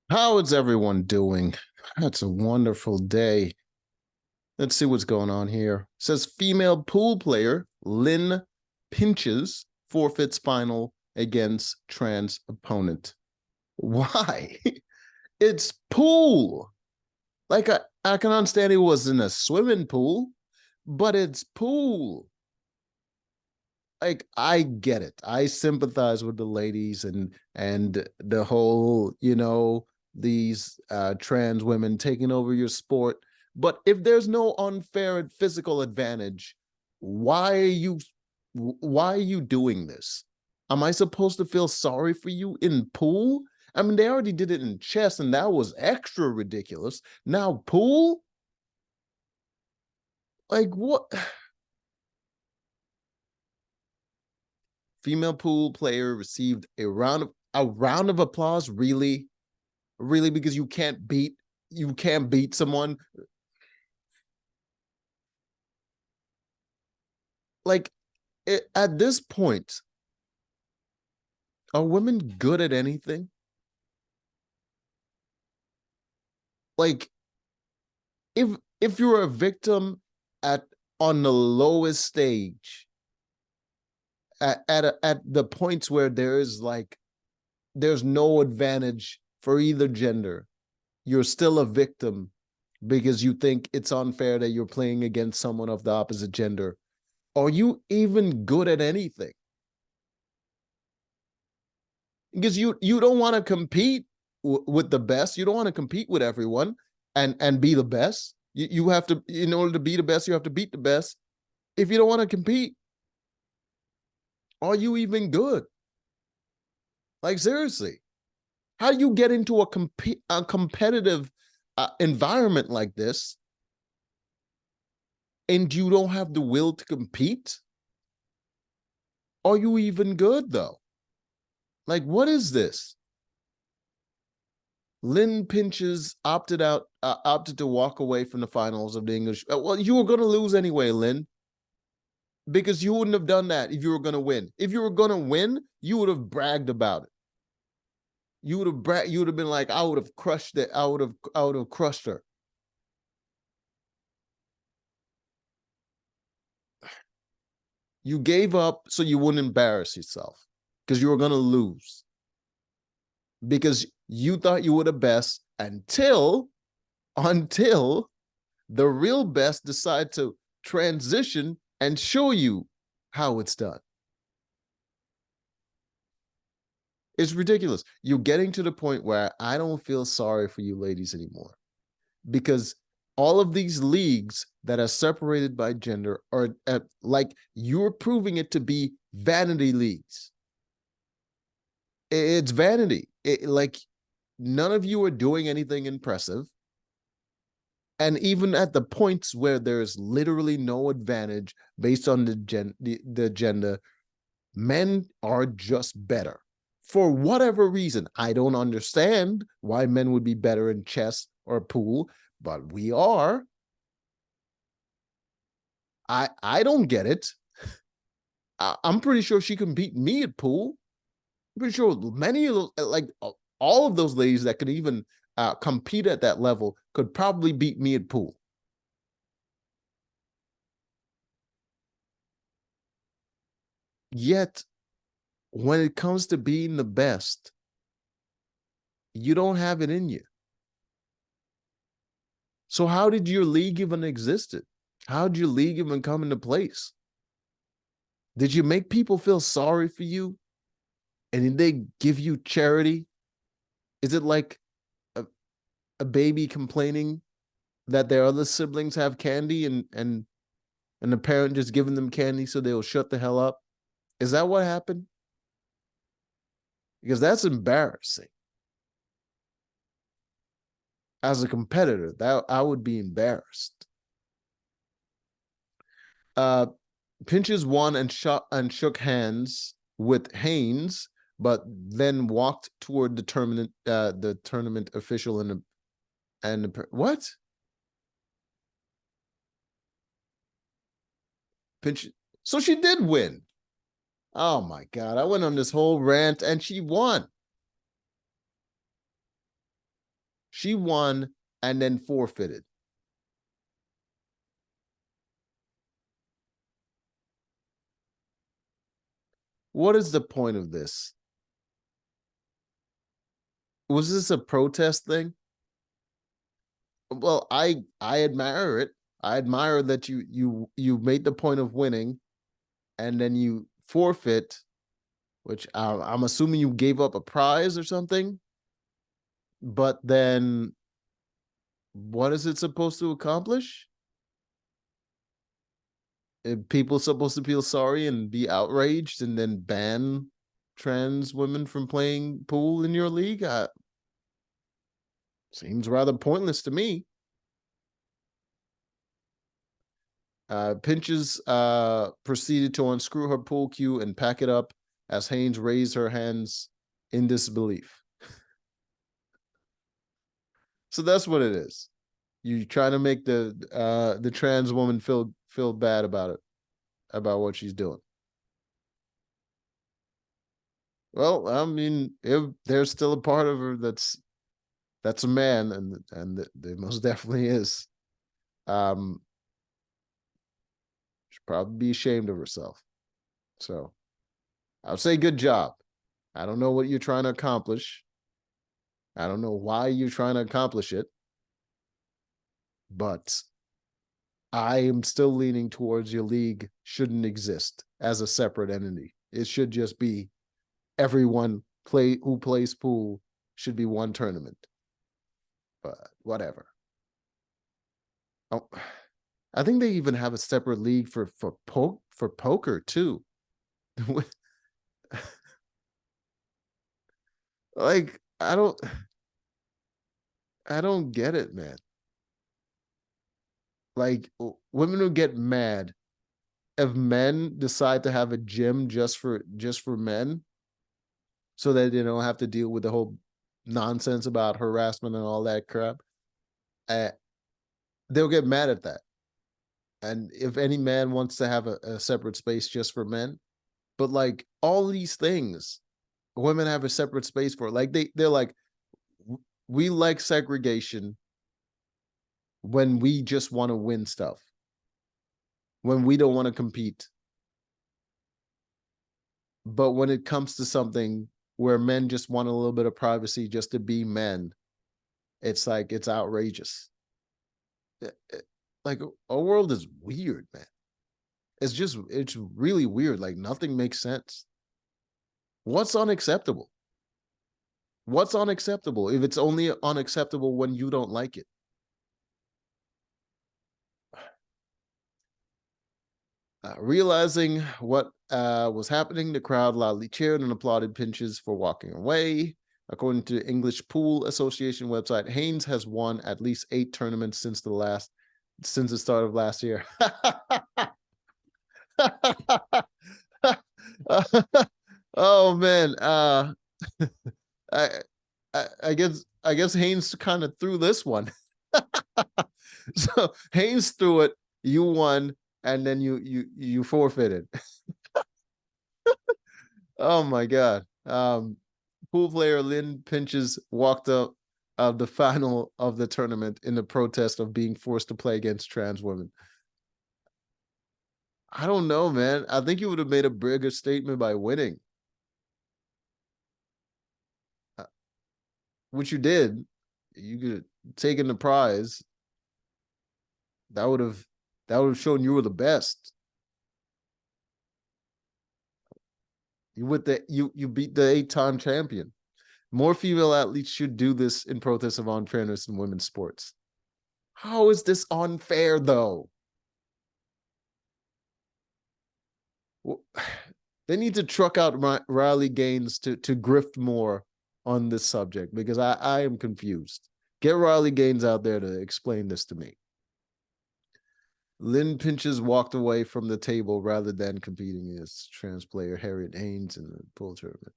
How is everyone doing? That's a wonderful day. Let's see what's going on here. It says female pool player Lynne Pinches forfeits final against trans opponent. Why? It's pool. Like I can understand it was in a swimming pool, but it's pool. Like I get it. I sympathize with the ladies and the whole, these trans women taking over your sport. But if there's no unfair physical advantage, why are you why are you doing this? Am I supposed to feel sorry for you in pool? I mean, they already did it in chess, and that was extra ridiculous. Now pool? Like what? Female pool player received a round of applause. Really, because you can't beat someone. Like at this point, are women good at anything? Like if if you're a victim at on the lowest stage, at the points where there's no advantage for either gender, you're still a victim because you think it's unfair that you're playing against someone of the opposite gender. Are you even good at anything? Because you don't want to compete with the best. You don't want to compete with everyone and be the best. You have to, in order to be the best, you have to beat the best. If you don't want to compete, are you even good? Like seriously, how do you get into a competitive environment like this and you don't have the will to compete? Are you even good though? Like, what is this? Lynne Pinches opted to walk away from the finals of the English. Well, you were going to lose anyway, Lynne, because you wouldn't have done that if you were going to win. If you were going to win, you would have bragged about it. You would have been like, I would have crushed it. I would have crushed her. You gave up so you wouldn't embarrass yourself because you were going to lose because you thought you were the best until the real best decide to transition and show you how it's done. It's ridiculous. You're getting to the point where I don't feel sorry for you ladies anymore because all of these leagues that are separated by gender are like you're proving it to be vanity leagues. It's vanity. Like none of you are doing anything impressive. And even at the points where there's literally no advantage based on the gender, men are just better for whatever reason. I don't understand why men would be better in chess or pool, but we are. I don't get it. I'm pretty sure she can beat me at pool. I'm pretty sure many of those, like all of those ladies that could even compete at that level, could probably beat me at pool. Yet, when it comes to being the best, you don't have it in you. So how did your league even exist? How did your league even come into place? Did you make people feel sorry for you? And did they give you charity? Is it like a, a baby complaining that their other siblings have candy and the parent just giving them candy so they'll shut the hell up? Is that what happened? Because that's embarrassing. As a competitor, that I would be embarrassed. Uh, Pinches won and shook hands with Haynes, but then walked toward the tournament official what? Pinch. So she did win. Oh my god! I went on this whole rant and she won. She won and then forfeited. What is the point of this? Was this a protest thing? Well, I admire it. I admire that you made the point of winning and then you forfeit, which I'm assuming you gave up a prize or something. But then what is it supposed to accomplish? People supposed to feel sorry and be outraged and then ban trans women from playing pool in your league? Seems rather pointless to me. Pinches proceeded to unscrew her pool cue and pack it up as Haynes raised her hands in disbelief. So that's what it is. You trying to make the trans woman feel bad about it, about what she's doing. Well, I mean, if there's still a part of her that's a man, and there most definitely is. Should probably be ashamed of herself. So I'll say good job. I don't know what you're trying to accomplish. I don't know why you're trying to accomplish it, but I am still leaning towards your league shouldn't exist as a separate entity. It should just be everyone who plays pool should be one tournament. But whatever. Oh, I think they even have a separate league for poker too. Like I don't get it, man. Like women who get mad if men decide to have a gym just for men so that they don't have to deal with the whole nonsense about harassment and all that crap. Uh, they'll get mad at that. And if any man wants to have a separate space just for men, but like all these things, women have a separate space for. Like they're like, we like segregation when we just want to win stuff, when we don't want to compete. But when it comes to something where men just want a little bit of privacy just to be men, it's like it's outrageous. Like our world is weird, man. It's really weird. Like nothing makes sense. What's unacceptable? What's unacceptable if it's only unacceptable when you don't like it? Realizing what was happening, the crowd loudly cheered and applauded Pinches for walking away. According to English Pool Association website, Haynes has won at least 8 tournaments since the start of last year. Oh man, I, I guess Haynes kind of threw this one. So Haynes threw it, you won, and then you forfeited. Oh my god. Pool player Lynne Pinches walked up of the final of the tournament in the protest of being forced to play against trans women. I don't know, man. I think you would have made a bigger statement by winning. Which you did. You could have taken the prize. That would have shown you were the best. You beat the 8-time champion. More female athletes should do this in protest of unfairness in women's sports. How is this unfair, though? They need to truck out Riley Gaines to grift more on this subject because I am confused. Get Riley Gaines out there to explain this to me. Lynne Pinches walked away from the table rather than competing against trans player Harriet Haynes in the pool tournament.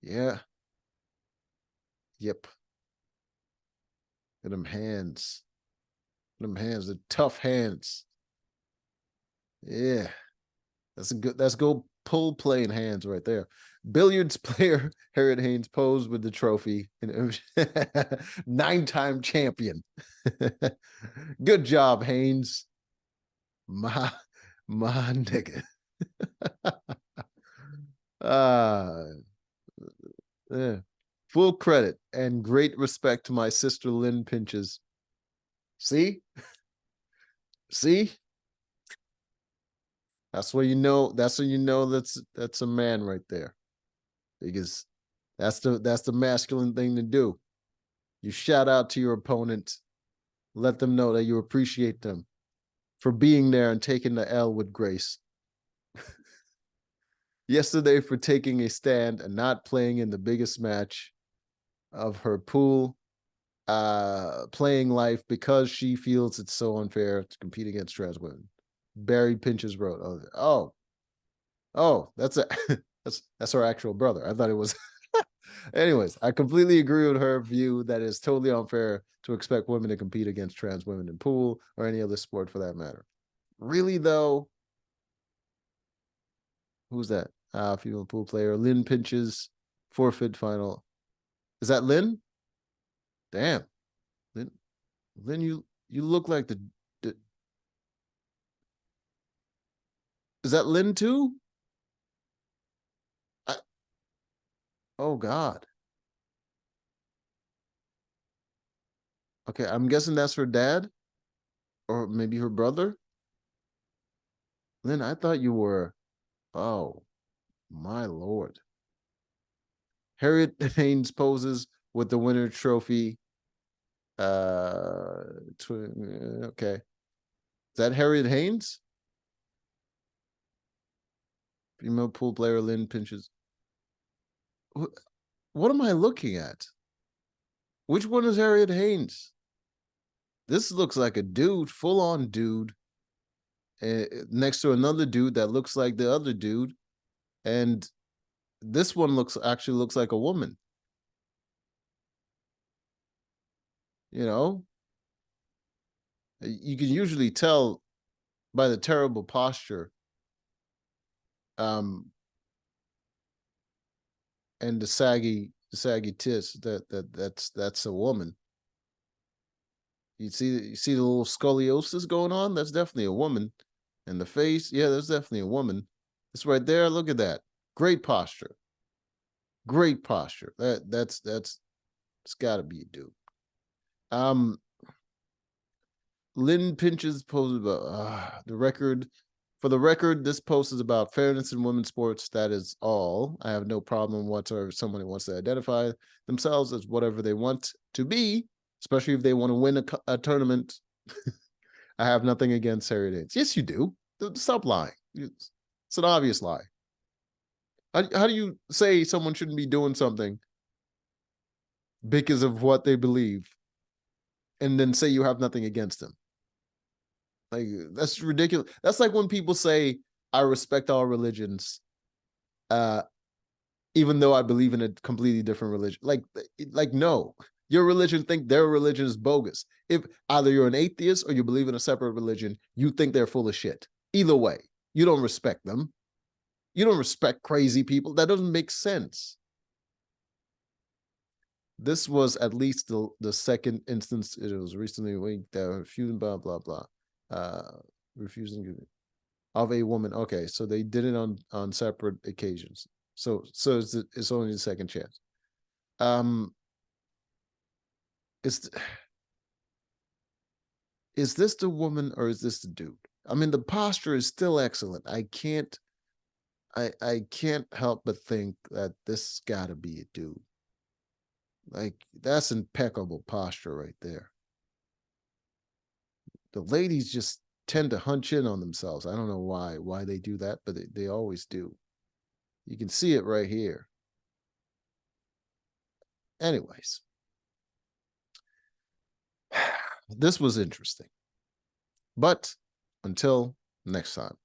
Yeah. Yep. And them hands. The tough hands. Yeah. That's good pool playing hands right there. Billiards player Harriet Haynes posed with the trophy. 9-time champion. Good job, Haynes. My nigga. uh yeah. Full credit and great respect to my sister Lynne Pinches. See? See? That's what you know. That's when you know that's a man right there. Because that's the masculine thing to do. You shout out to your opponent, let them know that you appreciate them for being there and taking the L with grace. Yesterday for taking a stand and not playing in the biggest match of her pool playing life because she feels it's so unfair to compete against trans women. Barry Pinches wrote, that's a that's her actual brother. I thought it was. Anyways, I completely agree with her view that it's totally unfair to expect women to compete against trans women in pool or any other sport for that matter. Really though, who's that? Female pool player Lynne Pinches, forfeit final. Is that Lynn? Damn, Lynn, you look like the. Is that Lynn too? Oh God. Okay, I'm guessing that's her dad, or maybe her brother. Lynn, I thought you were. Oh my Lord. Harriet Haynes poses with the winner trophy. Okay. Is that Harriet Haynes? Female pool player Lynne Pinches. What am I looking at? Which one is Harriet Haynes? This looks like a dude, full on dude, next to another dude that looks like the other dude. And this one actually looks like a woman. You know, you can usually tell by the terrible posture and the saggy tits that's a woman. You see the little scoliosis going on? That's definitely a woman. And the face, yeah, that's definitely a woman. It's right there. Look at that. Great posture. Great posture. That's it's got to be a dude. Lynne Pinches posted about the record. For the record, this post is about fairness in women's sports. That is all. I have no problem whatsoever if someone wants to identify themselves as whatever they want to be, especially if they want to win a tournament. I have nothing against Harriet Haynes. Yes, you do. Stop lying. It's an obvious lie. How do you say someone shouldn't be doing something because of what they believe and then say you have nothing against them? Like, that's ridiculous. That's like when people say, I respect all religions, even though I believe in a completely different religion. Like no, your religion think their religion is bogus. If either you're an atheist or you believe in a separate religion, you think they're full of shit. Either way, you don't respect them. You don't respect crazy people. That doesn't make sense. This was at least the second instance. It was recently linked that refusing blah blah blah. Refusing of a woman. Okay, so they did it on separate occasions. So it's only the second chance. Is this the woman or is this the dude? I mean, the posture is still excellent. I can't help but think that this got to be a dude. Like, that's impeccable posture right there. The ladies just tend to hunch in on themselves. I don't know why they do that, but they always do. You can see it right here. Anyways, this was interesting. But until next time.